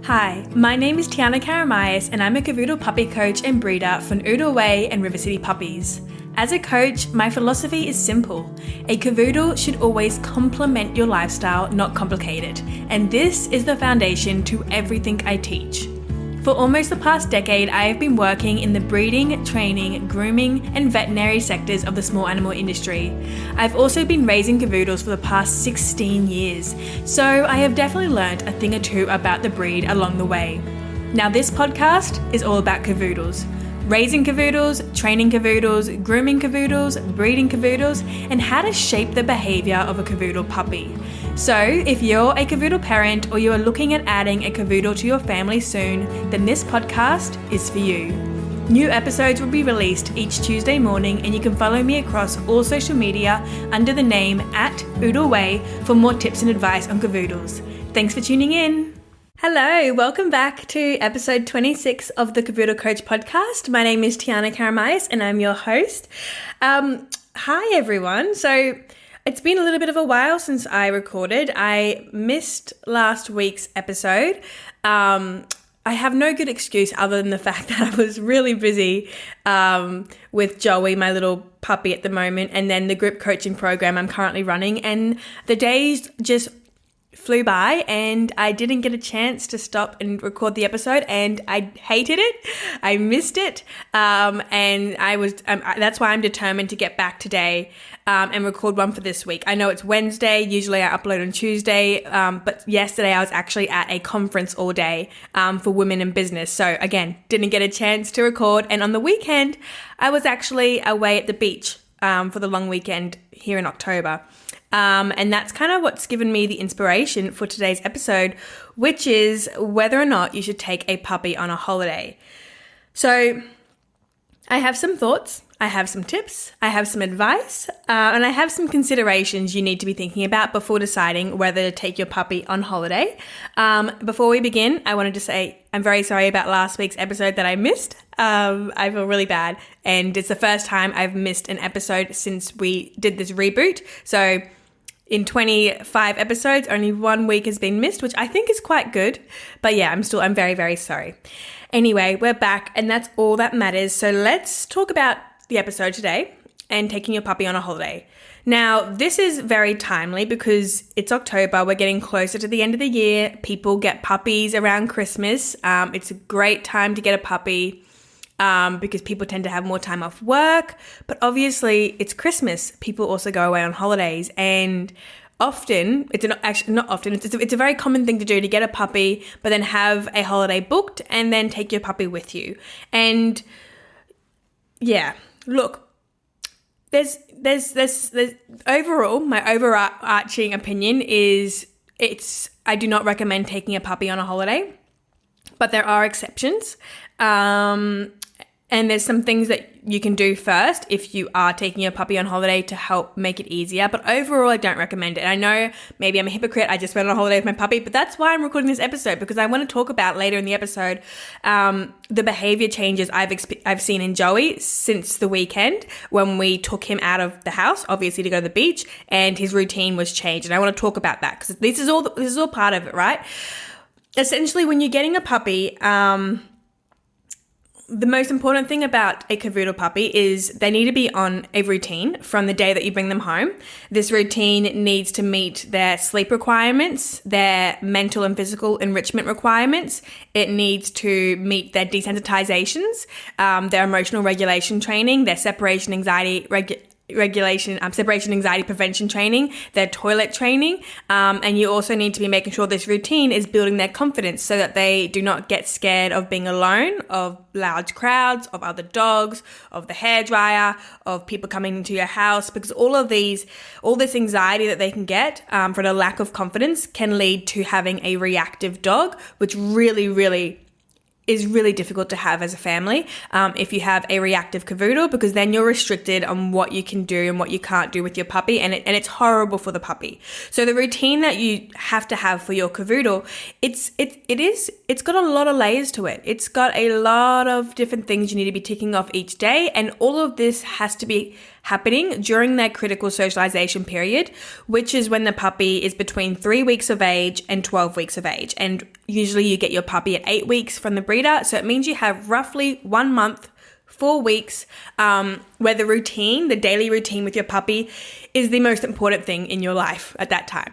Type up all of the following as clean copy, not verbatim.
Hi, my name is Tiana Karamayas and I'm a Cavoodle puppy coach and breeder for Noodle Way and River City puppies. As a coach, my philosophy is simple. A Cavoodle should always complement your lifestyle, not complicate it. And this is the foundation to everything I teach. For almost the past decade, I have been working in the breeding, training, grooming, and veterinary sectors of the small animal industry. I've also been raising Cavoodles for the past 16 years, so I have definitely learned a thing or two about the breed along the way. Now this podcast is all about Cavoodles. Raising Cavoodles, training Cavoodles, grooming Cavoodles, breeding Cavoodles, and how to shape the behaviour of a Cavoodle puppy. So if you're a Cavoodle parent or you are looking at adding a Cavoodle to your family soon, then this podcast is for you. New episodes will be released each Tuesday morning and you can follow me across all social media under the name @OodleWay for more tips and advice on Cavoodles. Thanks for tuning in. Hello, welcome back to episode 26 of the Cavoodle Coach podcast. My name is Tiana Karamayas and I'm your host. Hi everyone. So it's been a little bit of a while since I recorded. I missed last week's episode. I have no good excuse other than the fact that I was really busy with Joey, my little puppy at the moment, and then the group coaching program I'm currently running. And the days just flew by and I didn't get a chance to stop and record the episode, and I hated it. I missed it. And I was that's why I'm determined to get back today and record one for this week. I know it's Wednesday. Usually I upload on Tuesday, but yesterday I was actually at a conference all day for women in business. So again, didn't get a chance to record. And on the weekend, I was actually away at the beach for the long weekend here in October. And that's kind of what's given me the inspiration for today's episode, which is whether or not you should take a puppy on a holiday. So I have some thoughts, I have some tips, I have some advice, and I have some considerations you need to be thinking about before deciding whether to take your puppy on holiday. Before we begin, I wanted to say I'm very sorry about last week's episode that I missed. I feel really bad, and it's the first time I've missed an episode since we did this reboot. So in 25 episodes, only 1 week has been missed, which I think is quite good. But yeah, I'm very, very sorry. Anyway, we're back and that's all that matters. So let's talk about the episode today and taking your puppy on a holiday. Now, this is very timely because it's October. We're getting closer to the end of the year. People get puppies around Christmas. It's a great time to get a puppy. Because people tend to have more time off work, but obviously it's Christmas. People also go away on holidays, and often it's a very common thing to do to get a puppy, but then have a holiday booked and then take your puppy with you. And yeah, look, there's overall, my overarching opinion is I do not recommend taking a puppy on a holiday, but there are exceptions. And there's some things that you can do first if you are taking your puppy on holiday to help make it easier. But overall, I don't recommend it. And I know maybe I'm a hypocrite. I just went on a holiday with my puppy, but that's why I'm recording this episode, because I want to talk about later in the episode the behavior changes I've seen in Joey since the weekend when we took him out of the house, obviously to go to the beach, and his routine was changed. And I want to talk about that because this is all part of it, right? Essentially, when you're getting a puppy, the most important thing about a Cavoodle puppy is they need to be on a routine from the day that you bring them home. This routine needs to meet their sleep requirements, their mental and physical enrichment requirements. It needs to meet their desensitizations, their emotional regulation training, their separation anxiety separation anxiety prevention training, their toilet training, and you also need to be making sure this routine is building their confidence so that they do not get scared of being alone, of large crowds, of other dogs, of the hairdryer, of people coming into your house, because all this anxiety that they can get for the lack of confidence can lead to having a reactive dog, which really is really difficult to have as a family if you have a reactive Cavoodle, because then you're restricted on what you can do and what you can't do with your puppy, and it's horrible for the puppy. So the routine that you have to have for your Cavoodle, it's got a lot of layers to it. It's got a lot of different things you need to be ticking off each day, and all of this has to happening during their critical socialization period, which is when the puppy is between 3 weeks of age and 12 weeks of age. And usually you get your puppy at 8 weeks from the breeder. So it means you have roughly 1 month, 4 weeks, where the daily routine with your puppy is the most important thing in your life at that time.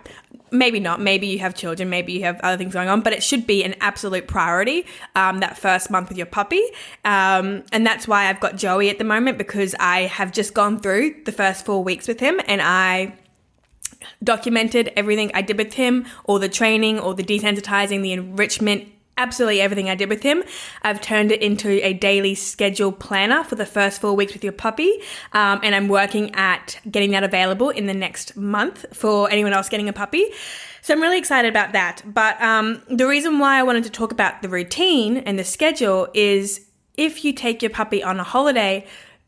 Maybe not. Maybe you have children. Maybe you have other things going on, but it should be an absolute priority, that first month with your puppy. And that's why I've got Joey at the moment, because I have just gone through the first 4 weeks with him and I documented everything I did with him, all the training, all the desensitizing, the enrichment, absolutely everything I did with him. I've turned it into a daily schedule planner for the first 4 weeks with your puppy. And I'm working at getting that available in the next month for anyone else getting a puppy. So I'm really excited about that. But the reason why I wanted to talk about the routine and the schedule is if you take your puppy on a holiday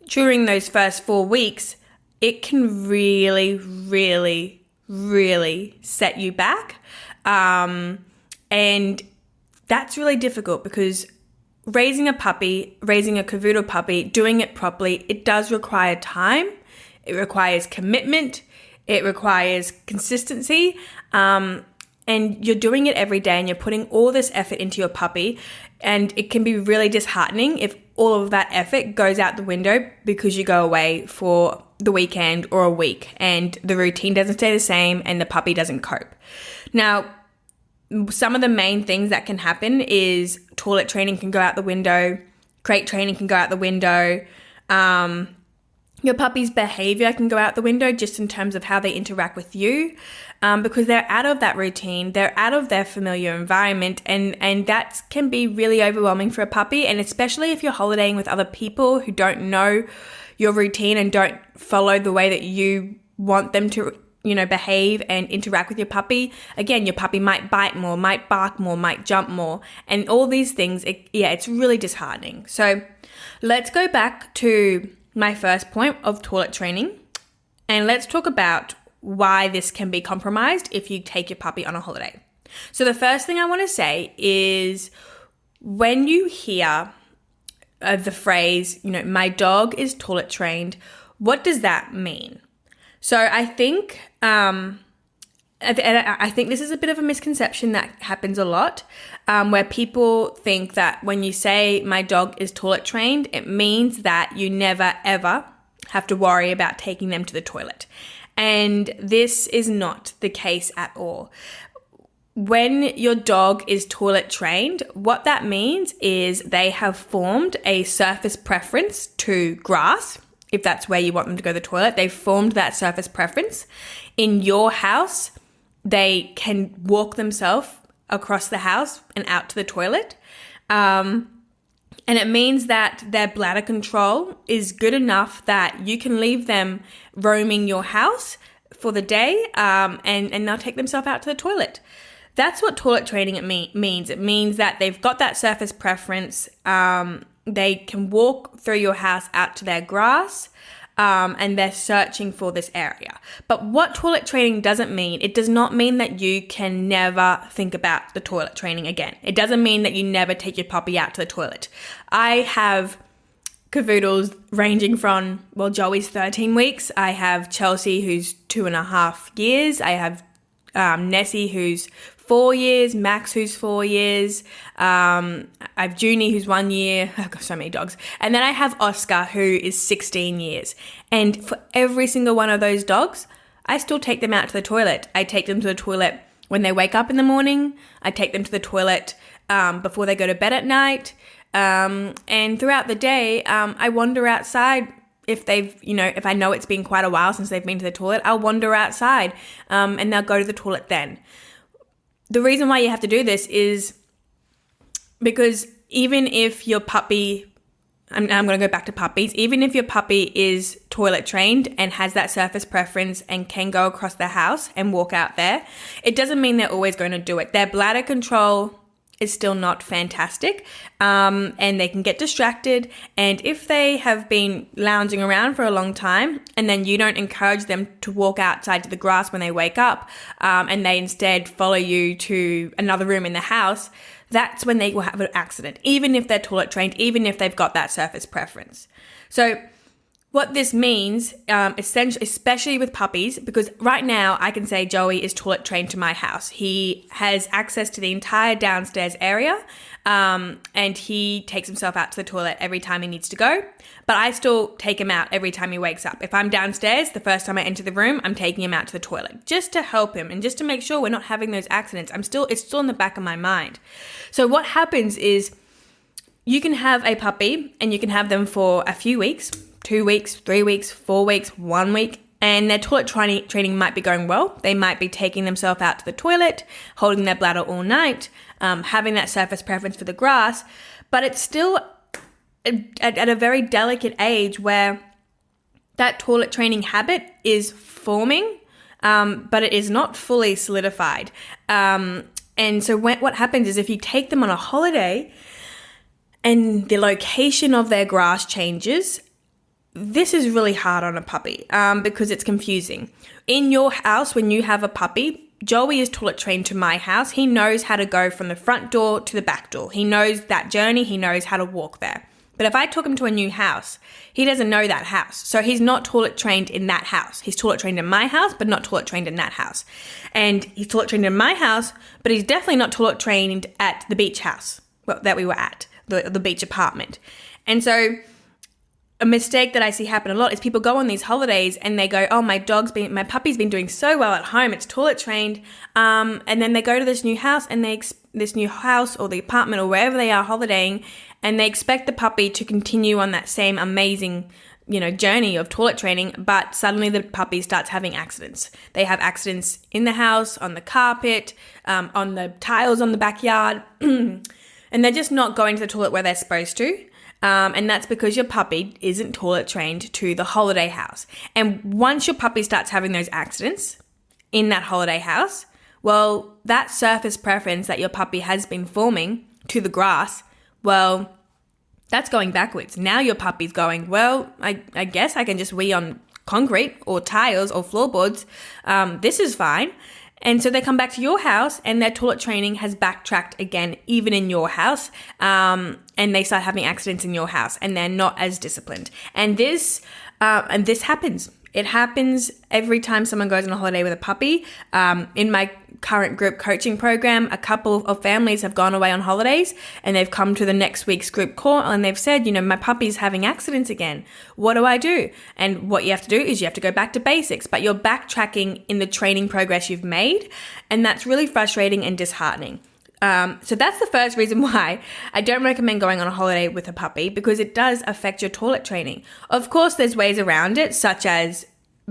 during those first 4 weeks, it can really, really, really set you back. And that's really difficult because raising a Cavoodle puppy, doing it properly, it does require time. It requires commitment. It requires consistency. And you're doing it every day and you're putting all this effort into your puppy. And it can be really disheartening if all of that effort goes out the window because you go away for the weekend or a week and the routine doesn't stay the same and the puppy doesn't cope. Now, some of the main things that can happen is toilet training can go out the window, crate training can go out the window, your puppy's behavior can go out the window just in terms of how they interact with you, because they're out of that routine, they're out of their familiar environment, and that can be really overwhelming for a puppy, and especially if you're holidaying with other people who don't know your routine and don't follow the way that you want them to behave and interact with your puppy. Again, your puppy might bite more, might bark more, might jump more, and all these things, it's really disheartening. So let's go back to my first point of toilet training, and let's talk about why this can be compromised if you take your puppy on a holiday. So the first thing I want to say is when you hear the phrase, my dog is toilet trained, what does that mean? So I think this is a bit of a misconception that happens a lot, where people think that when you say my dog is toilet trained, it means that you never ever have to worry about taking them to the toilet. And this is not the case at all. When your dog is toilet trained, what that means is they have formed a surface preference to grass. If that's where you want them to go to the toilet, they've formed that surface preference. In your house, they can walk themselves across the house and out to the toilet. And it means that their bladder control is good enough that you can leave them roaming your house for the day, and they'll take themselves out to the toilet. That's what toilet training means. It means that they've got that surface preference. They can walk through your house out to their grass, and they're searching for this area. But what toilet training doesn't mean, it does not mean that you can never think about the toilet training again. It doesn't mean that you never take your puppy out to the toilet. I have Cavoodles ranging from, Joey's 13 weeks. I have Chelsea, who's 2.5 years. I have Nessie, who's 4 years, Max, who's 4 years, I have Junie, who's 1 year. I've got so many dogs. And then I have Oscar, who is 16 years. And for every single one of those dogs, I still take them out to the toilet. I take them to the toilet when they wake up in the morning. I take them to the toilet before they go to bed at night. And throughout the day, I wander outside. If if I know it's been quite a while since they've been to the toilet, I'll wander outside, and they'll go to the toilet then. The reason why you have to do this is because even if your puppy, I'm going to go back to puppies, even if your puppy is toilet trained and has that surface preference and can go across the house and walk out there, it doesn't mean they're always going to do it. Their bladder control is still not fantastic, and they can get distracted. And if they have been lounging around for a long time and then you don't encourage them to walk outside to the grass when they wake up, and they instead follow you to another room in the house, that's when they will have an accident, even if they're toilet trained, even if they've got that surface preference. So What this means, essentially, especially with puppies, because right now I can say Joey is toilet trained to my house. He has access to the entire downstairs area, and he takes himself out to the toilet every time he needs to go. But I still take him out every time he wakes up. If I'm downstairs, the first time I enter the room, I'm taking him out to the toilet just to help him and just to make sure we're not having those accidents. It's still in the back of my mind. So what happens is you can have a puppy and you can have them for a few weeks, 2 weeks, 3 weeks, 4 weeks, 1 week, and their toilet training might be going well. They might be taking themselves out to the toilet, holding their bladder all night, having that surface preference for the grass, but it's still at a very delicate age where that toilet training habit is forming, but it is not fully solidified. And so what happens is if you take them on a holiday and the location of their grass changes, this is really hard on a puppy because it's confusing. In your house, when you have a puppy, Joey is toilet trained to my house. He knows how to go from the front door to the back door. He knows that journey. He knows how to walk there. But if I took him to a new house, he doesn't know that house. So he's not toilet trained in that house. He's toilet trained in my house, but not toilet trained in that house. And he's toilet trained in my house, but he's definitely not toilet trained at the beach house that we were at, the beach apartment. And so a mistake that I see happen a lot is people go on these holidays and they go, oh, my puppy's been doing so well at home, it's toilet trained. And then they go to this new house and this new house or the apartment or wherever they are holidaying, and they expect the puppy to continue on that same amazing, journey of toilet training, but suddenly the puppy starts having accidents. They have accidents in the house, on the carpet, on the tiles on the backyard, and they're just not going to the toilet where they're supposed to. And that's because your puppy isn't toilet trained to the holiday house. And once your puppy starts having those accidents in that holiday house, well, that surface preference that your puppy has been forming to the grass, well, that's going backwards. Now your puppy's going, well, I guess I can just wee on concrete or tiles or floorboards. This is fine. And so they come back to your house and their toilet training has backtracked again, even in your house. And they start having accidents in your house and they're not as disciplined. And this happens. It happens every time someone goes on a holiday with a puppy. In my current group coaching program, a couple of families have gone away on holidays and they've come to the next week's group call and they've said, my puppy's having accidents again. What do I do? And what you have to do is you have to go back to basics, but you're backtracking in the training progress you've made. And that's really frustrating and disheartening. So that's the first reason why I don't recommend going on a holiday with a puppy, because it does affect your toilet training. Of course, there's ways around it, such as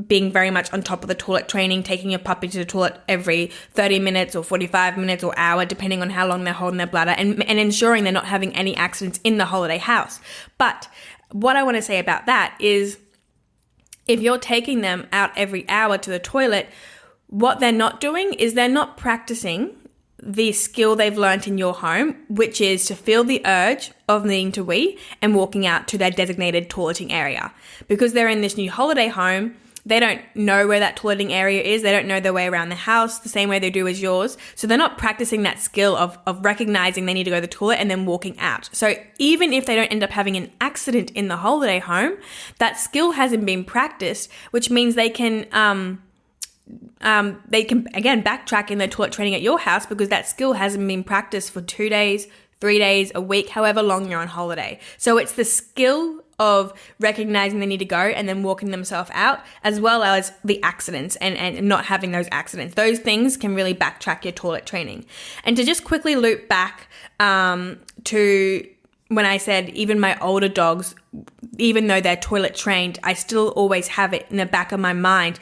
being very much on top of the toilet training, taking your puppy to the toilet every 30 minutes or 45 minutes or hour, depending on how long they're holding their bladder, and ensuring they're not having any accidents in the holiday house. But what I want to say about that is if you're taking them out every hour to the toilet, what they're not doing is they're not practicing the skill they've learnt in your home, which is to feel the urge of needing to wee and walking out to their designated toileting area. Because they're in this new holiday home, they don't know where that toileting area is. They don't know their way around the house the same way they do as yours. So they're not practicing that skill of recognizing they need to go to the toilet and then walking out. So even if they don't end up having an accident in the holiday home, that skill hasn't been practiced, which means they can again backtrack in their toilet training at your house because that skill hasn't been practiced for 2 days, 3 days, a week, however long you're on holiday. So it's the skill of recognizing they need to go and then walking themselves out, as well as the accidents and not having those accidents. Those things can really backtrack your toilet training. And to just quickly loop back to when I said even my older dogs, even though they're toilet trained, I still always have it in the back of my mind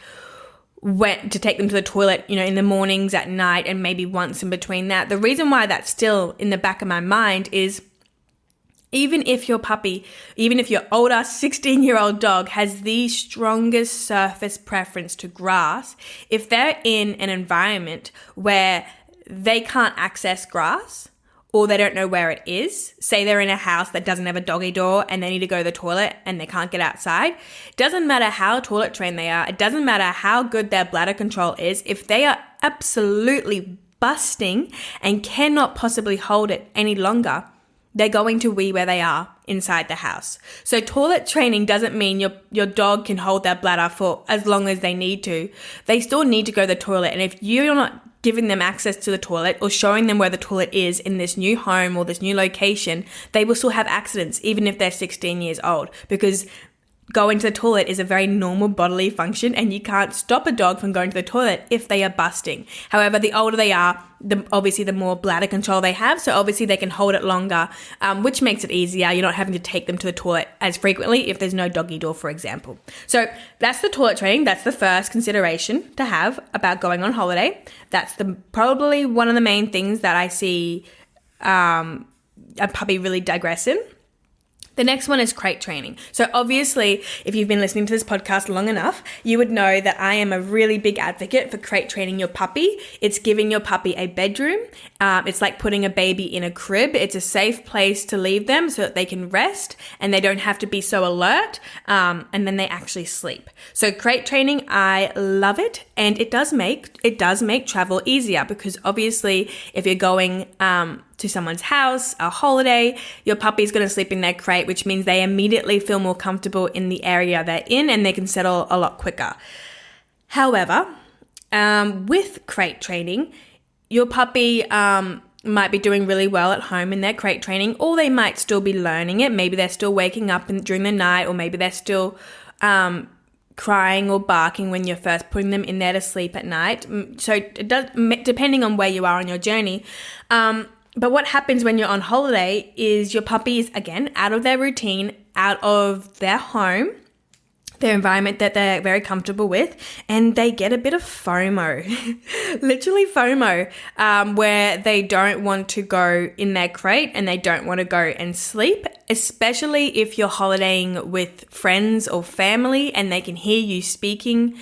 to take them to the toilet, in the mornings, at night, and maybe once in between that. The reason why that's still in the back of my mind is even if your older 16-year-old dog has the strongest surface preference to grass, if they're in an environment where they can't access grass or they don't know where it is, say they're in a house that doesn't have a doggy door and they need to go to the toilet and they can't get outside, it doesn't matter how toilet trained they are, it doesn't matter how good their bladder control is, if they are absolutely busting and cannot possibly hold it any longer, they're going to wee where they are inside the house. So toilet training doesn't mean your dog can hold their bladder for as long as they need to. They still need to go to the toilet. And if you're not giving them access to the toilet or showing them where the toilet is in this new home or this new location, they will still have accidents even if they're 16 years old, because going to the toilet is a very normal bodily function and you can't stop a dog from going to the toilet if they are busting. However, the older they are, obviously the more bladder control they have, so obviously they can hold it longer, which makes it easier. You're not having to take them to the toilet as frequently if there's no doggy door, for example. So that's the toilet training. That's the first consideration to have about going on holiday. That's probably one of the main things that I see a puppy really digress in. The next one is crate training. So obviously, if you've been listening to this podcast long enough, you would know that I am a really big advocate for crate training your puppy. It's giving your puppy a bedroom. It's like putting a baby in a crib. It's a safe place to leave them so that they can rest and they don't have to be so alert, and then they actually sleep. So crate training, I love it, and it does make travel easier, because obviously if you're going to someone's house, a holiday, your puppy's going to sleep in their crate, which means they immediately feel more comfortable in the area they're in and they can settle a lot quicker. However, with crate training, your puppy might be doing really well at home in their crate training, or they might still be learning it. Maybe they're still waking up during the night, or maybe they're still crying or barking when you're first putting them in there to sleep at night. So it does, depending on where you are on your journey. But what happens when you're on holiday is your puppy is, again, out of their routine, out of their home, their environment that they're very comfortable with, and they get a bit of FOMO, literally FOMO, where they don't want to go in their crate and they don't want to go and sleep, especially if you're holidaying with friends or family and they can hear you speaking.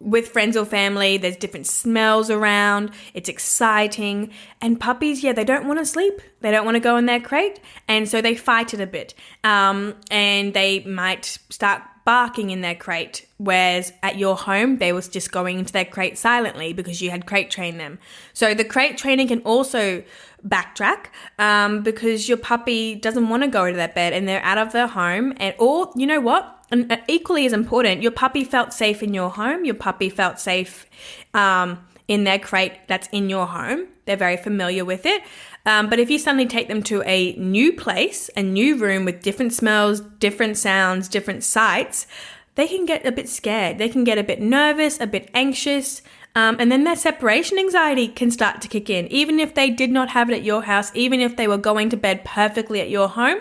With friends or family, there's different smells around, it's exciting, and puppies, they don't want to sleep. They don't want to go in their crate, and so they fight it a bit. And they might start barking in their crate, whereas at your home, they was just going into their crate silently because you had crate trained them. So the crate training can also backtrack because your puppy doesn't want to go to their bed and they're out of their home, or you know what? And equally as important, your puppy felt safe in your home. Your puppy felt safe in their crate that's in your home. They're very familiar with it. But if you suddenly take them to a new place, a new room with different smells, different sounds, different sights, they can get a bit scared. They can get a bit nervous, a bit anxious. And then their separation anxiety can start to kick in. Even if they did not have it at your house, even if they were going to bed perfectly at your home,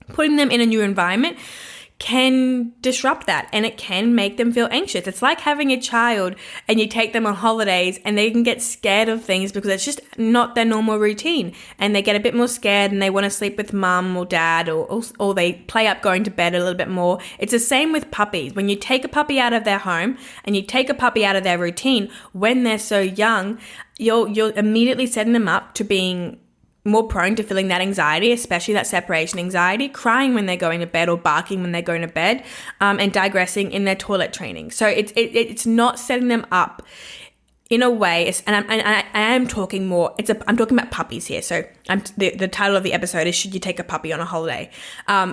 putting them in a new environment can disrupt that, and it can make them feel anxious. It's like having a child and you take them on holidays and they can get scared of things because it's just not their normal routine, and they get a bit more scared and they want to sleep with mum or dad, or they play up going to bed a little bit more. It's the same with puppies. When you take a puppy out of their home and you take a puppy out of their routine when they're so young, you're immediately setting them up to being more prone to feeling that anxiety, especially that separation anxiety, crying when they're going to bed or barking when they're going to bed, and digressing in their toilet training. So it's not setting them up in a way, and I am talking more. I'm talking about puppies here. So the title of the episode is "Should You Take a Puppy on a Holiday?"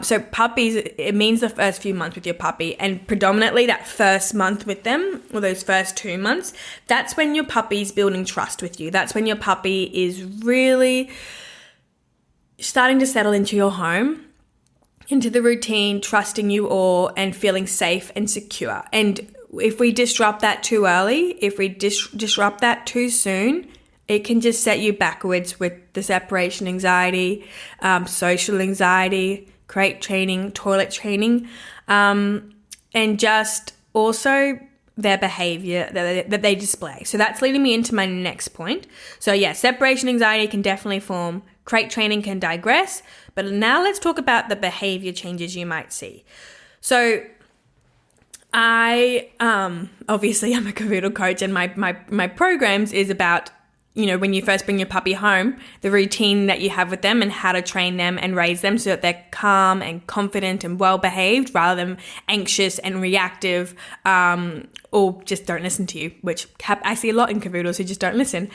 So puppies, it means the first few months with your puppy, and predominantly that first month with them, or those first 2 months. That's when your puppy's building trust with you. That's when your puppy is really starting to settle into your home, into the routine, trusting you all and feeling safe and secure. And if we disrupt that too early, if we disrupt that too soon, it can just set you backwards with the separation anxiety, social anxiety, crate training, toilet training, and just also their behavior that they display. So that's leading me into my next point. So separation anxiety can definitely form. Crate training can digress, but now let's talk about the behavior changes you might see. So I, obviously I'm a Cavoodle coach, and my programs is about, when you first bring your puppy home, the routine that you have with them and how to train them and raise them so that they're calm and confident and well-behaved rather than anxious and reactive, or just don't listen to you, which I see a lot in Cavoodles who just don't listen.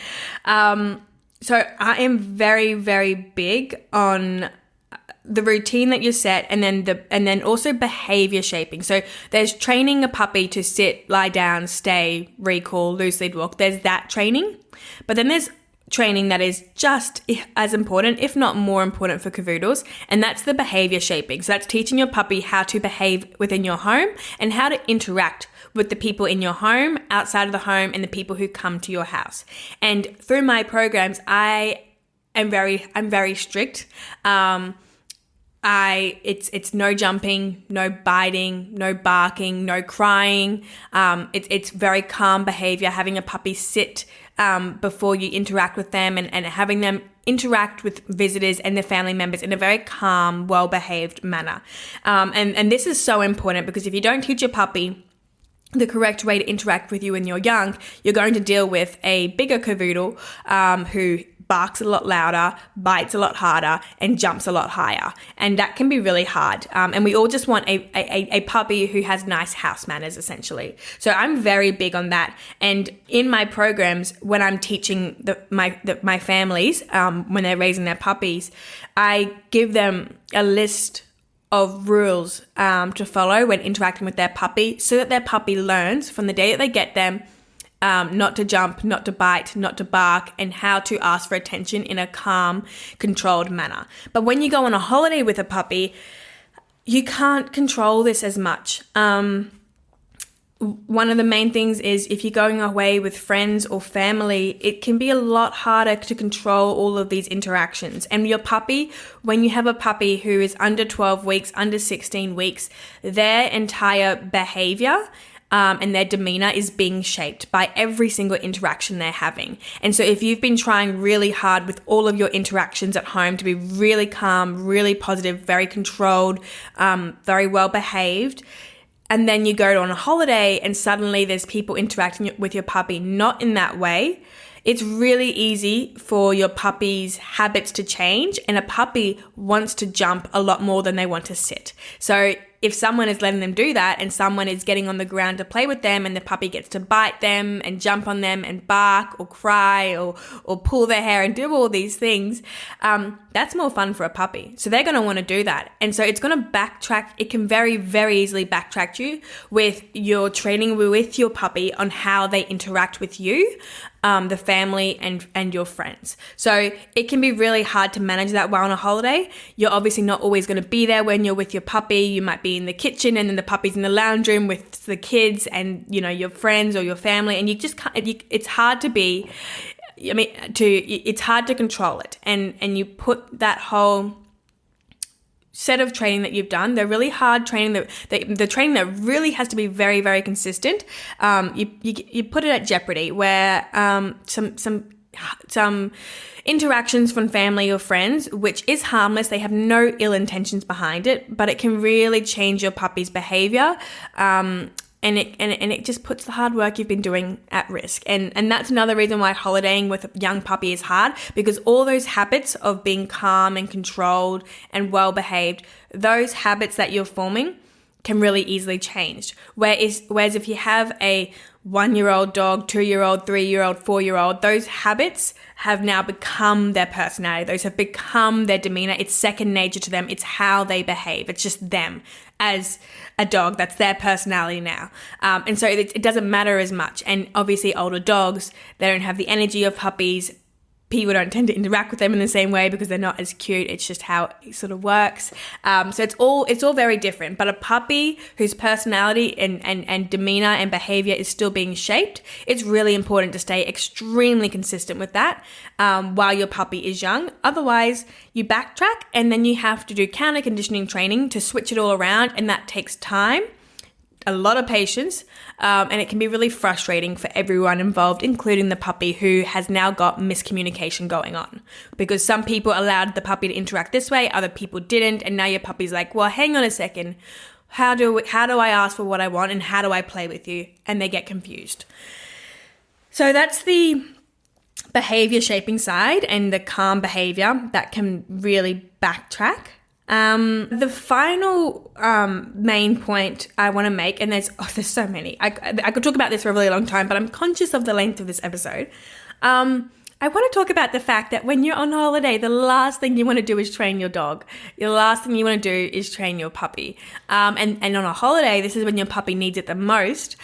So I am very, very big on the routine that you set, and then also behavior shaping. So there's training a puppy to sit, lie down, stay, recall, loose lead walk. There's that training. But then there's training that is just as important, if not more important, for Cavoodles, and that's the behavior shaping. So that's teaching your puppy how to behave within your home and how to interact with the people in your home, outside of the home, and the people who come to your house. And through my programs, I'm very strict. It's no jumping, no biting, no barking, no crying. It's very calm behavior, having a puppy sit before you interact with them, and having them interact with visitors and their family members in a very calm, well-behaved manner. And this is so important, because if you don't teach your puppy the correct way to interact with you when you're young, you're going to deal with a bigger Cavoodle who barks a lot louder, bites a lot harder, and jumps a lot higher. And that can be really hard. And we all just want a puppy who has nice house manners, essentially. So I'm very big on that. And in my programs, when I'm teaching my families, when they're raising their puppies, I give them a list of rules to follow when interacting with their puppy, so that their puppy learns from the day that they get them not to jump, not to bite, not to bark, and how to ask for attention in a calm, controlled manner. But when you go on a holiday with a puppy, you can't control this as much. One of the main things is, if you're going away with friends or family, it can be a lot harder to control all of these interactions. And your puppy, when you have a puppy who is under 12 weeks, under 16 weeks, their entire behavior and their demeanor is being shaped by every single interaction they're having. And so if you've been trying really hard with all of your interactions at home to be really calm, really positive, very controlled, very well behaved, and then you go on a holiday and suddenly there's people interacting with your puppy not in that way, it's really easy for your puppy's habits to change, and a puppy wants to jump a lot more than they want to sit. So if someone is letting them do that, and someone is getting on the ground to play with them, and the puppy gets to bite them and jump on them and bark or cry or pull their hair and do all these things, that's more fun for a puppy. So they're going to want to do that. And so it's going to backtrack. It can very, very easily backtrack you with your training with your puppy on how they interact with you, the family and your friends. So it can be really hard to manage that while on a holiday. You're obviously not always going to be there when you're with your puppy. You might be in the kitchen, and then the puppy's in the lounge room with the kids and, your friends or your family, and you just can't, it's hard to be, it's hard to control it. And you put that whole set of training that you've done, the really hard training, the training that really has to be very, very consistent, you put it at jeopardy, where some interactions from family or friends, which is harmless, they have no ill intentions behind it, but it can really change your puppy's behavior, and it just puts the hard work you've been doing at risk. And that's another reason why holidaying with a young puppy is hard, because all those habits of being calm and controlled and well behaved, those habits that you're forming can really easily change. Whereas if you have a 1-year-old dog, 2-year-old, 3-year-old, 4-year-old, those habits have now become their personality. Those have become their demeanor. It's second nature to them. It's how they behave. It's just them as a dog. That's their personality now. And so it doesn't matter as much. And obviously older dogs, they don't have the energy of puppies. People don't tend to interact with them in the same way because they're not as cute. It's just how it sort of works. So it's all very different. But a puppy whose personality and demeanor and behavior is still being shaped, it's really important to stay extremely consistent with that while your puppy is young. Otherwise, you backtrack and then you have to do counter conditioning training to switch it all around, and that takes time, a lot of patience, and it can be really frustrating for everyone involved, including the puppy, who has now got miscommunication going on, because some people allowed the puppy to interact this way, other people didn't, and now your puppy's like, well, hang on a second, how do I ask for what I want, and how do I play with you? And they get confused. So that's the behavior shaping side and the calm behavior that can really backtrack. The final main point I want to make, and there's so many. I could talk about this for a really long time, but I'm conscious of the length of this episode. I want to talk about the fact that when you're on holiday, the last thing you want to do is train your dog. The last thing you want to do is train your puppy. And on a holiday, this is when your puppy needs it the most,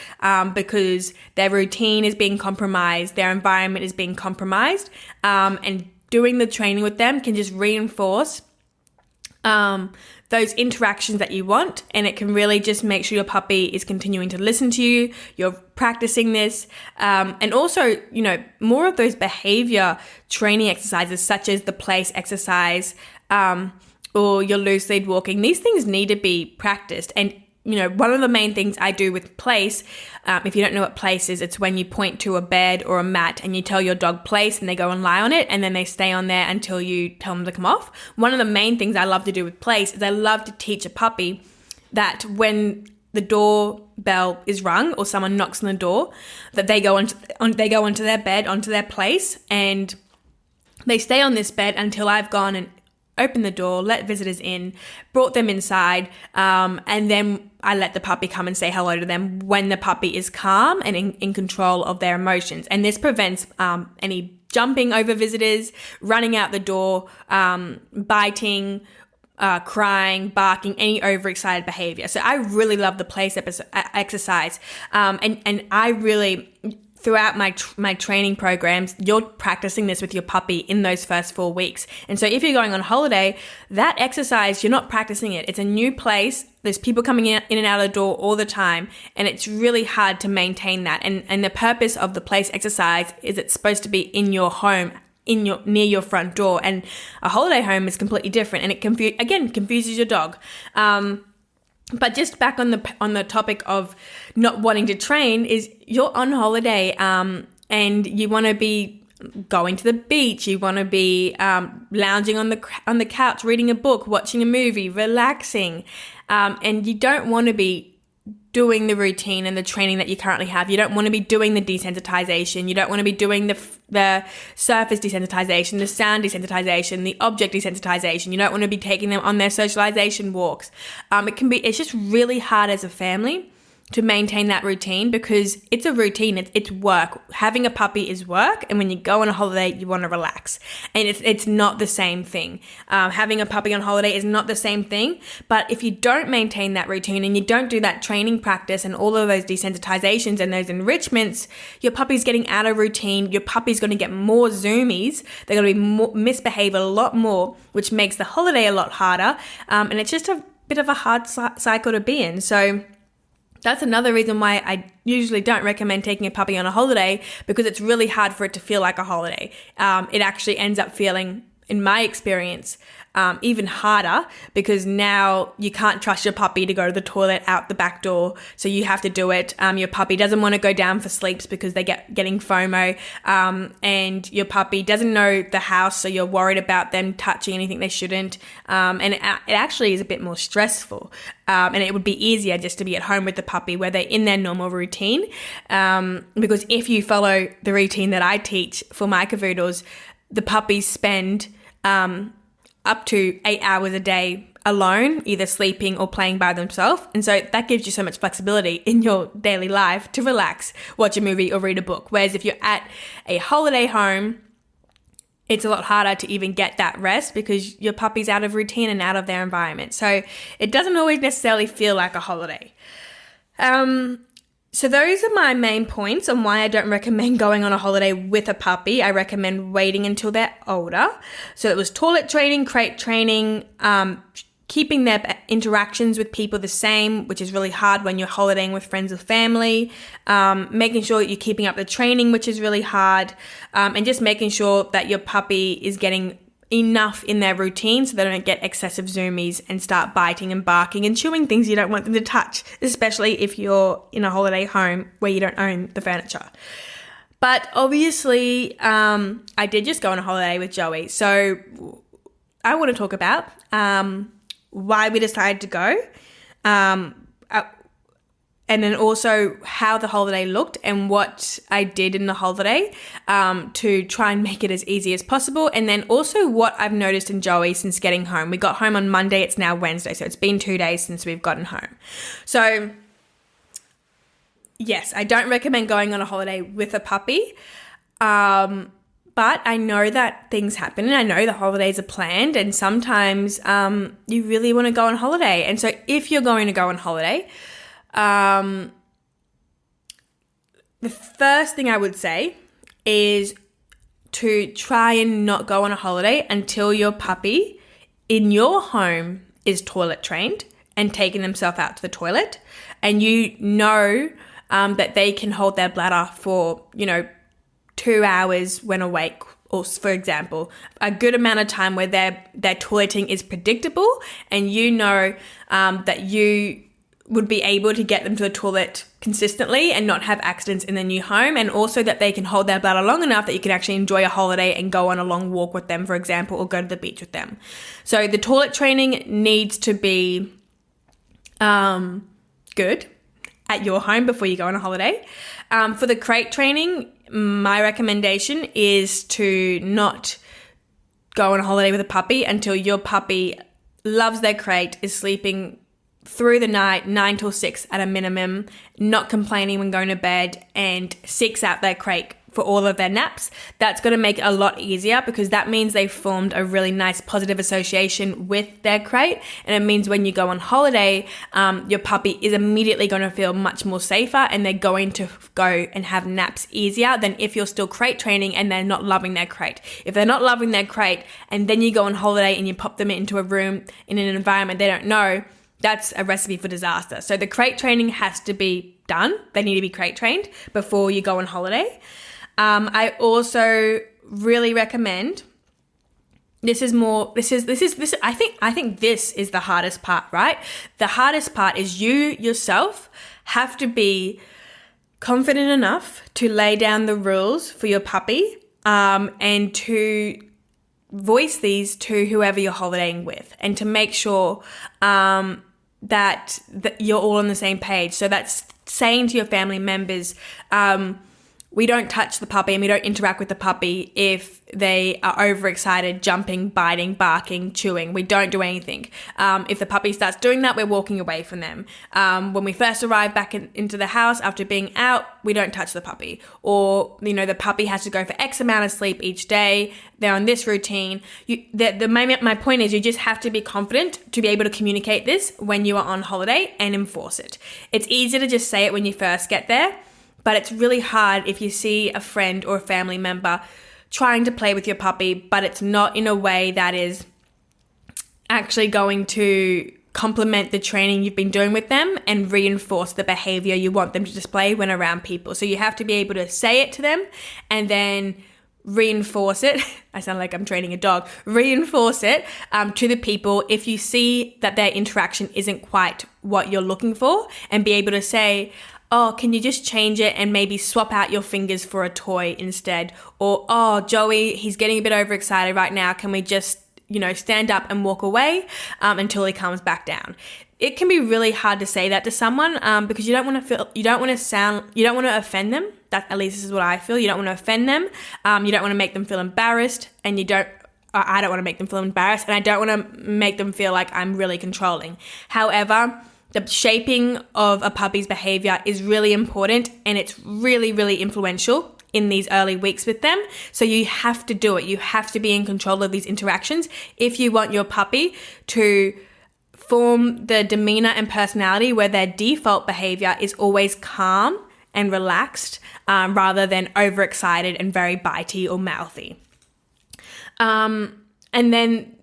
because their routine is being compromised, their environment is being compromised, and doing the training with them can just reinforce those interactions that you want, and it can really just make sure your puppy is continuing to listen to you, you're practicing this, and also, more of those behavior training exercises such as the place exercise, or your loose lead walking. These things need to be practiced. And one of the main things I do with place, if you don't know what place is, it's when you point to a bed or a mat and you tell your dog place and they go and lie on it and then they stay on there until you tell them to come off. One of the main things I love to do with place is I love to teach a puppy that when the doorbell is rung or someone knocks on the door, that they go onto their bed, onto their place, and they stay on this bed until I've gone and opened the door, let visitors in, brought them inside, and then I let the puppy come and say hello to them when the puppy is calm and in control of their emotions. And this prevents any jumping over visitors, running out the door, biting, crying, barking, any overexcited behavior. So I really love the place exercise. And I really, throughout my training programs, you're practicing this with your puppy in those first 4 weeks. And so if you're going on holiday, that exercise, you're not practicing it. It's a new place. There's people coming in and out of the door all the time. And it's really hard to maintain that. And the purpose of the place exercise is it's supposed to be in your home, near your front door. And a holiday home is completely different. And it confuses your dog. But just back on the topic of not wanting to train, is you're on holiday, and you want to be going to the beach, you want to be lounging on the couch, reading a book, watching a movie, relaxing, and you don't want to be doing the routine and the training that you currently have. You don't want to be doing the desensitization. You don't want to be doing the surface desensitization, the sound desensitization, the object desensitization. You don't want to be taking them on their socialization walks. It's just really hard as a family to maintain that routine because it's a routine. It's work. Having a puppy is work, and when you go on a holiday, you want to relax. And it's not the same thing. Having a puppy on holiday is not the same thing. But if you don't maintain that routine and you don't do that training practice and all of those desensitizations and those enrichments, your puppy's getting out of routine. Your puppy's going to get more zoomies. They're going to be misbehave a lot more, which makes the holiday a lot harder. And it's just a bit of a hard cycle to be in. So that's another reason why I usually don't recommend taking a puppy on a holiday, because it's really hard for it to feel like a holiday. It actually ends up feeling, in my experience, even harder, because now you can't trust your puppy to go to the toilet out the back door, so you have to do it. Your puppy doesn't want to go down for sleeps because they getting FOMO, and your puppy doesn't know the house, so you're worried about them touching anything they shouldn't, and it actually is a bit more stressful, and it would be easier just to be at home with the puppy where they're in their normal routine, because if you follow the routine that I teach for my Cavoodles, the puppies spend up to 8 hours a day alone, either sleeping or playing by themselves. And so that gives you so much flexibility in your daily life to relax, watch a movie or read a book. Whereas if you're at a holiday home, it's a lot harder to even get that rest because your puppy's out of routine and out of their environment. So it doesn't always necessarily feel like a holiday. So those are my main points on why I don't recommend going on a holiday with a puppy. I recommend waiting until they're older. So it was toilet training, crate training, keeping their interactions with people the same, which is really hard when you're holidaying with friends or family, making sure that you're keeping up the training, which is really hard, and just making sure that your puppy is getting enough in their routine so they don't get excessive zoomies and start biting and barking and chewing things you don't want them to touch, especially if you're in a holiday home where you don't own the furniture. But obviously, I did just go on a holiday with Joey. So I want to talk about why we decided to go, and then also how the holiday looked and what I did in the holiday to try and make it as easy as possible. And then also what I've noticed in Joey since getting home. We got home on Monday. It's now Wednesday. So it's been 2 days since we've gotten home. So yes, I don't recommend going on a holiday with a puppy. but I know that things happen and I know the holidays are planned, and sometimes you really want to go on holiday. And so if you're going to go on holiday, the first thing I would say is to try and not go on a holiday until your puppy in your home is toilet trained and taking themselves out to the toilet, and you know that they can hold their bladder for, 2 hours when awake, or for example, a good amount of time where their toileting is predictable, and you know that you would be able to get them to the toilet consistently and not have accidents in the new home, and also that they can hold their bladder long enough that you can actually enjoy a holiday and go on a long walk with them, for example, or go to the beach with them. So the toilet training needs to be good at your home before you go on a holiday. For the crate training, my recommendation is to not go on a holiday with a puppy until your puppy loves their crate, is sleeping through the night, 9 till 6 at a minimum, not complaining when going to bed, and seeks out their crate for all of their naps. That's going to make it a lot easier, because that means they've formed a really nice positive association with their crate. And it means when you go on holiday, your puppy is immediately going to feel much more safer, and they're going to go and have naps easier than if you're still crate training and they're not loving their crate. If they're not loving their crate and then you go on holiday and you pop them into a room in an environment they don't know, that's a recipe for disaster. So the crate training has to be done. They need to be crate trained before you go on holiday. I also really recommend, I think this is the hardest part, right? The hardest part is you yourself have to be confident enough to lay down the rules for your puppy, and to voice these to whoever you're holidaying with, and to make sure that you're all on the same page. So that's saying to your family members, we don't touch the puppy and we don't interact with the puppy if they are overexcited, jumping, biting, barking, chewing. We don't do anything. If the puppy starts doing that, we're walking away from them. When we first arrive back into the house after being out, we don't touch the puppy. Or, the puppy has to go for X amount of sleep each day. They're on this routine. My point is, you just have to be confident to be able to communicate this when you are on holiday and enforce it. It's easier to just say it when you first get there, but it's really hard if you see a friend or a family member trying to play with your puppy, but it's not in a way that is actually going to complement the training you've been doing with them and reinforce the behavior you want them to display when around people. So you have to be able to say it to them and then reinforce it. I sound like I'm training a dog. Reinforce it to the people if you see that their interaction isn't quite what you're looking for, and be able to say, oh, can you just change it and maybe swap out your fingers for a toy instead? Or, oh, Joey, he's getting a bit overexcited right now. Can we just, stand up and walk away until he calms back down? It can be really hard to say that to someone because you don't want to offend them. That, at least this is what I feel. You don't want to offend them. You don't want to make them feel embarrassed, and I don't want to make them feel embarrassed, and I don't want to make them feel like I'm really controlling. However, the shaping of a puppy's behavior is really important, and it's really, really influential in these early weeks with them. So you have to do it. You have to be in control of these interactions if you want your puppy to form the demeanor and personality where their default behavior is always calm and relaxed, rather than overexcited and very bitey or mouthy. And then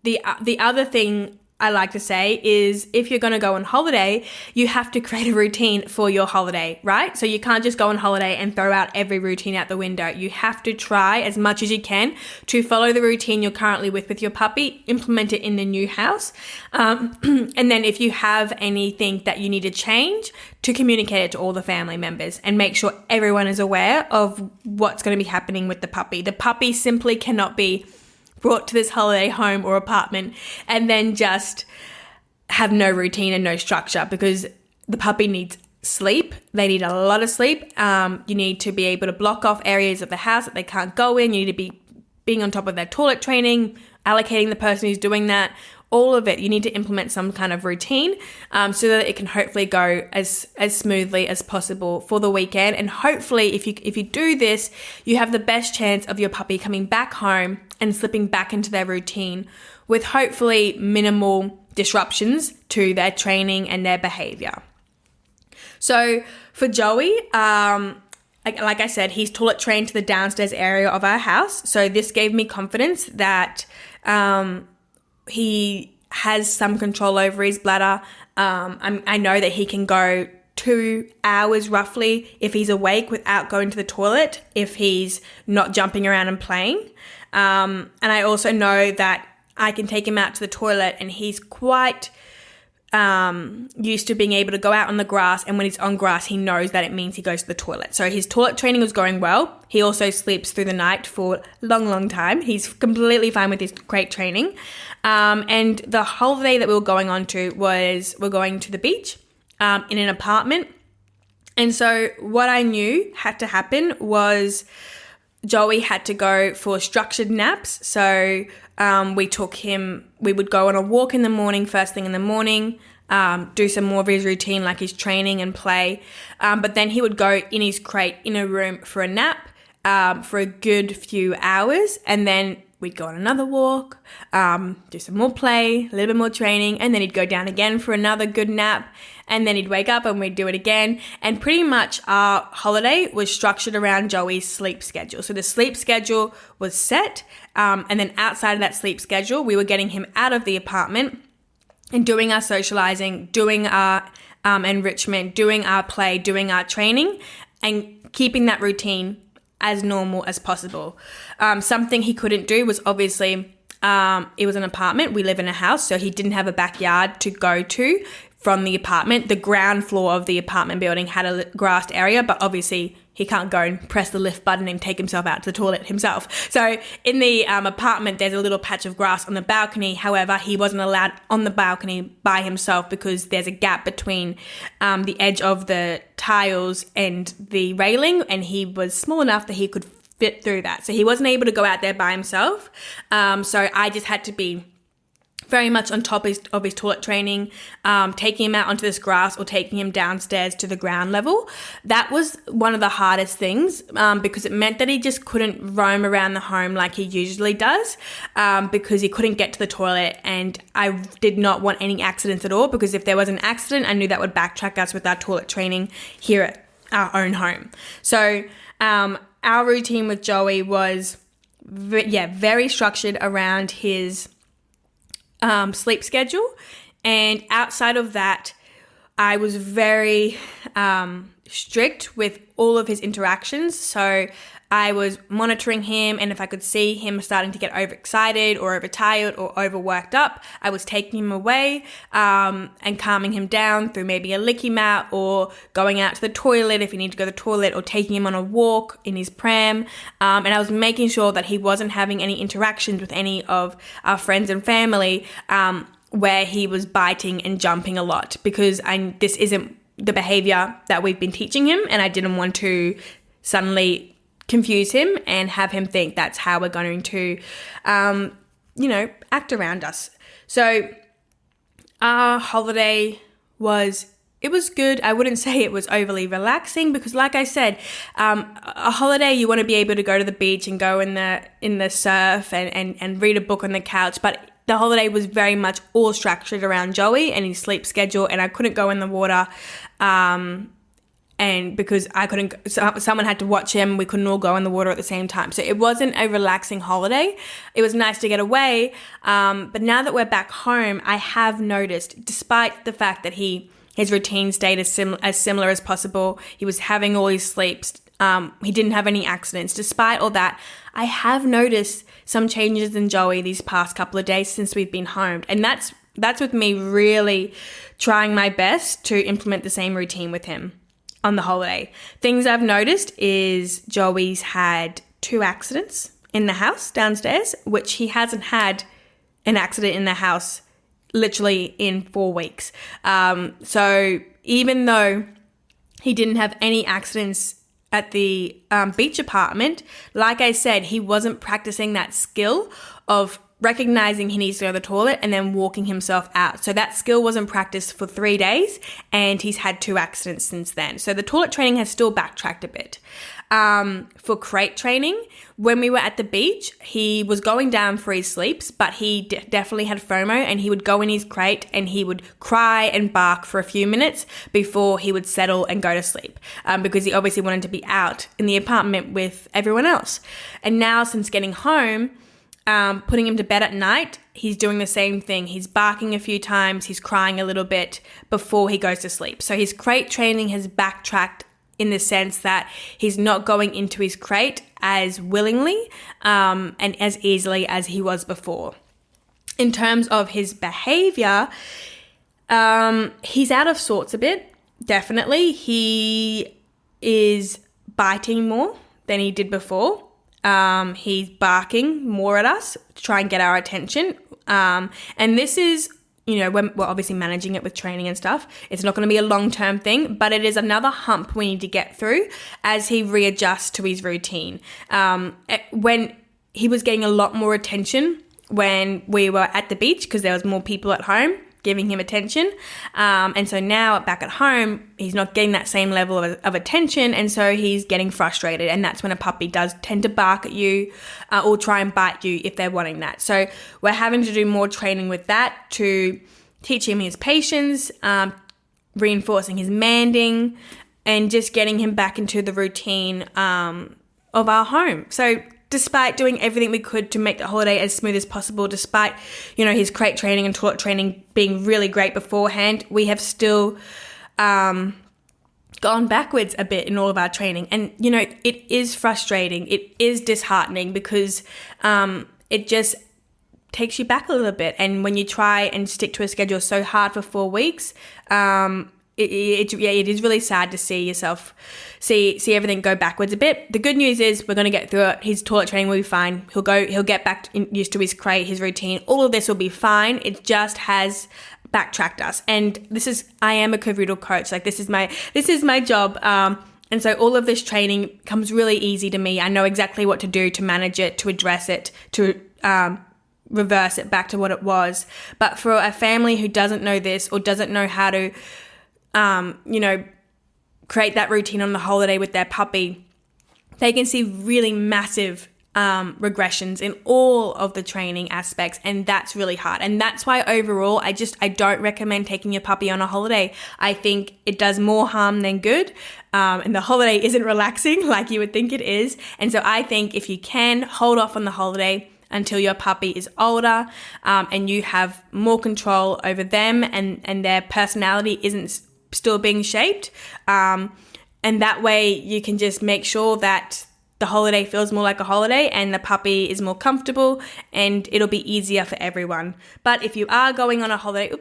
the other thing I like to say is, if you're going to go on holiday, you have to create a routine for your holiday, right? So you can't just go on holiday and throw out every routine out the window. You have to try as much as you can to follow the routine you're currently with your puppy, implement it in the new house. And then if you have anything that you need to change, to communicate it to all the family members and make sure everyone is aware of what's going to be happening with the puppy. The puppy simply cannot be brought to this holiday home or apartment and then just have no routine and no structure, because the puppy needs sleep. They need a lot of sleep. You need to be able to block off areas of the house that they can't go in. You need to be being on top of their toilet training, allocating the person who's doing that, all of it. You need to implement some kind of routine so that it can hopefully go as smoothly as possible for the weekend. And hopefully if you do this, you have the best chance of your puppy coming back home and slipping back into their routine with hopefully minimal disruptions to their training and their behavior. So for Joey, like I said, he's toilet trained to the downstairs area of our house. So this gave me confidence that he has some control over his bladder. I know that he can go 2 hours roughly if he's awake without going to the toilet, if he's not jumping around and playing. And I also know that I can take him out to the toilet and he's quite used to being able to go out on the grass, and when he's on grass he knows that it means he goes to the toilet. So his toilet training was going well. He also sleeps through the night for a long time. He's completely fine with his crate training. And the holiday that we were going on to was we're going to the beach in an apartment. And so what I knew had to happen was Joey had to go for structured naps. So we would go on a walk in the morning, first thing in the morning, do some more of his routine like his training and play. But then he would go in his crate in a room for a nap for a good few hours. And then we'd go on another walk, do some more play, a little bit more training, and then he'd go down again for another good nap, and then he'd wake up and we'd do it again. And pretty much our holiday was structured around Joey's sleep schedule. So the sleep schedule was set, and then outside of that sleep schedule, we were getting him out of the apartment and doing our socializing, doing our enrichment, doing our play, doing our training, and keeping that routine as normal as possible. Something he couldn't do was obviously, it was an apartment. We live in a house, so he didn't have a backyard to go to from the apartment. The ground floor of the apartment building had a grassed area, but obviously he can't go and press the lift button and take himself out to the toilet himself. So in the apartment, there's a little patch of grass on the balcony. However, he wasn't allowed on the balcony by himself because there's a gap between the edge of the tiles and the railing, and he was small enough that he could fit through that. So he wasn't able to go out there by himself. So I just had to be very much on top of his toilet training, taking him out onto this grass or taking him downstairs to the ground level. That was one of the hardest things because it meant that he just couldn't roam around the home like he usually does because he couldn't get to the toilet, and I did not want any accidents at all, because if there was an accident, I knew that would backtrack us with our toilet training here at our own home. So our routine with Joey was very structured around his sleep schedule, and outside of that I was very strict with all of his interactions. So I was monitoring him, and if I could see him starting to get overexcited or overtired or overworked up, I was taking him away and calming him down through maybe a licky mat or going out to the toilet if he needed to go to the toilet, or taking him on a walk in his pram. And I was making sure that he wasn't having any interactions with any of our friends and family where he was biting and jumping a lot, because this isn't the behavior that we've been teaching him, and I didn't want to suddenly confuse him and have him think that's how we're going to, act around us. So our holiday was good. I wouldn't say it was overly relaxing because, like I said, a holiday, you want to be able to go to the beach and go in the surf and read a book on the couch, but the holiday was very much all structured around Joey and his sleep schedule, and I couldn't go in the water and because someone had to watch him, we couldn't all go in the water at the same time. So it wasn't a relaxing holiday. It was nice to get away. But now that we're back home, I have noticed, despite the fact that his routine stayed as similar as possible, he was having all his sleeps, he didn't have any accidents. Despite all that, I have noticed some changes in Joey these past couple of days since we've been home. And that's with me really trying my best to implement the same routine with him on the holiday. Things I've noticed is Joey's had 2 accidents in the house downstairs, which he hasn't had an accident in the house literally in 4 weeks. So even though he didn't have any accidents at the beach apartment, like I said, he wasn't practicing that skill of recognizing he needs to go to the toilet and then walking himself out. So that skill wasn't practiced for 3 days, and he's had 2 accidents since then. So the toilet training has still backtracked a bit. For crate training, when we were at the beach, he was going down for his sleeps, but he definitely had FOMO, and he would go in his crate and he would cry and bark for a few minutes before he would settle and go to sleep, because he obviously wanted to be out in the apartment with everyone else. And now, since getting home, putting him to bed at night, he's doing the same thing. He's barking a few times, he's crying a little bit before he goes to sleep. So his crate training has backtracked in the sense that he's not going into his crate as willingly and as easily as he was before. In terms of his behavior, he's out of sorts a bit, definitely. He is biting more than he did before. He's barking more at us to try and get our attention. And this is, when we're obviously managing it with training and stuff, it's not going to be a long-term thing, but it is another hump we need to get through as he readjusts to his routine. When he was getting a lot more attention when we were at the beach because there was more people at home giving him attention. And so now back at home, he's not getting that same level of attention. And so he's getting frustrated. And that's when a puppy does tend to bark at you or try and bite you if they're wanting that. So we're having to do more training with that to teach him his patience, reinforcing his manding, and just getting him back into the routine of our home. So despite doing everything we could to make the holiday as smooth as possible, despite, his crate training and toilet training being really great beforehand, we have still gone backwards a bit in all of our training. And, it is frustrating. It is disheartening because it just takes you back a little bit. And when you try and stick to a schedule so hard for 4 weeks, it is really sad to see yourself see everything go backwards a bit. The good news is we're going to get through it. His toilet training will be fine. He'll get back used to his crate, his routine. All of this will be fine. It just has backtracked us. And I am a Cavoodle coach. Like this is my job. And so all of this training comes really easy to me. I know exactly what to do to manage it, to address it, to reverse it back to what it was. But for a family who doesn't know this or doesn't know how to create that routine on the holiday with their puppy, they can see really massive regressions in all of the training aspects, and that's really hard. And that's why overall, I don't recommend taking your puppy on a holiday. I think it does more harm than good, and the holiday isn't relaxing like you would think it is. And so I think if you can, hold off on the holiday until your puppy is older, and you have more control over them and their personality isn't still being shaped. And that way you can just make sure that the holiday feels more like a holiday and the puppy is more comfortable, and it'll be easier for everyone. But if you are going on a holiday,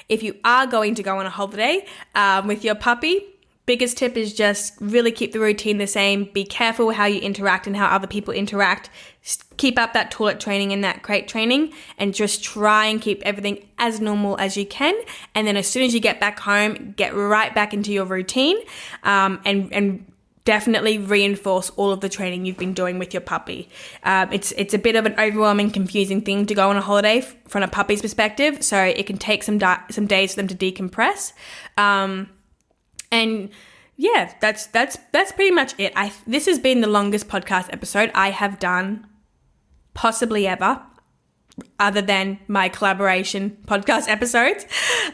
if you are going to go on a holiday with your puppy, biggest tip is just really keep the routine the same. Be careful how you interact and how other people interact. Keep up that toilet training and that crate training, and just try and keep everything as normal as you can. And then as soon as you get back home, get right back into your routine, and definitely reinforce all of the training you've been doing with your puppy. It's a bit of an overwhelming, confusing thing to go on a holiday from a puppy's perspective, so it can take some days for them to decompress. And yeah, that's pretty much it. This has been the longest podcast episode I have done possibly ever, other than my collaboration podcast episodes.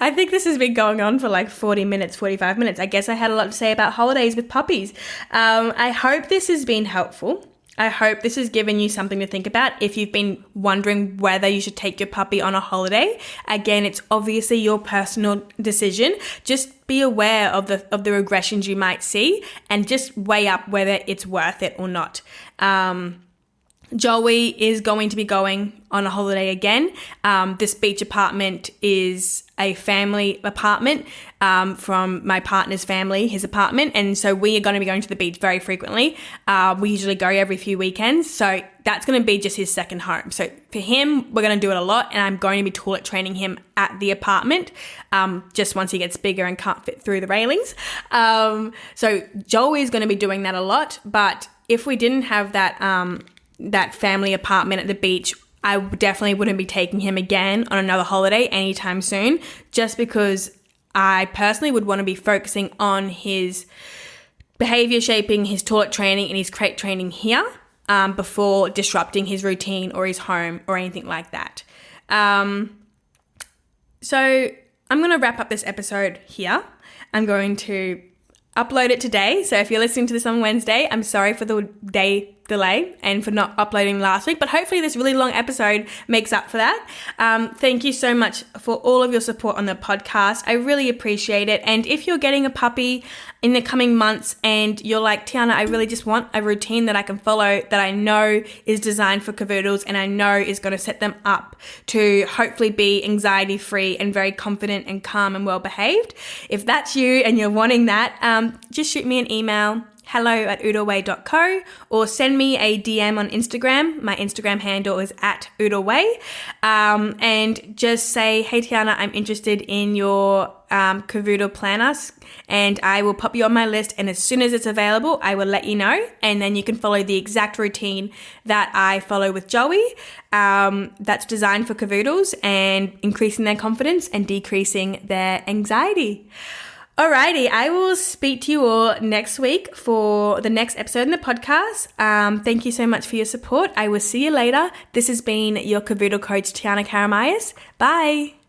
I think this has been going on for like 40 minutes, 45 minutes. I guess I had a lot to say about holidays with puppies. I hope this has been helpful. I hope this has given you something to think about if you've been wondering whether you should take your puppy on a holiday. Again, it's obviously your personal decision. Just be aware of the regressions you might see and just weigh up whether it's worth it or not. Joey is going to be going on a holiday again. This beach apartment is a family apartment from my partner's family, his apartment. And so we are going to be going to the beach very frequently. We usually go every few weekends. So that's going to be just his second home. So for him, we're going to do it a lot. And I'm going to be toilet training him at the apartment just once he gets bigger and can't fit through the railings. So Joey is going to be doing that a lot. But if we didn't have that family apartment at the beach, I definitely wouldn't be taking him again on another holiday anytime soon, just because I personally would want to be focusing on his behavior shaping, his toilet training and his crate training here before disrupting his routine or his home or anything like that. So I'm going to wrap up this episode here. I'm going to upload it today. So if you're listening to this on Wednesday, I'm sorry for the day delay and for not uploading last week, but hopefully this really long episode makes up for that. Thank you so much for all of your support on the podcast. I really appreciate it. And if you're getting a puppy in the coming months and you're like, Tiana, I really just want a routine that I can follow that I know is designed for Cavoodles and I know is going to set them up to hopefully be anxiety free and very confident and calm and well behaved. If that's you and you're wanting that, just shoot me an email, hello@oodleway.co, or send me a DM on Instagram. My Instagram handle is @oodleway, and just say, hey Tiana, I'm interested in your Cavoodle planner, and I will pop you on my list, and as soon as it's available I will let you know, and then you can follow the exact routine that I follow with Joey, that's designed for Cavoodles and increasing their confidence and decreasing their anxiety. Alrighty, I will speak to you all next week for the next episode in the podcast. Thank you so much for your support. I will see you later. This has been your Cavoodle coach, Tiana Karamayas. Bye.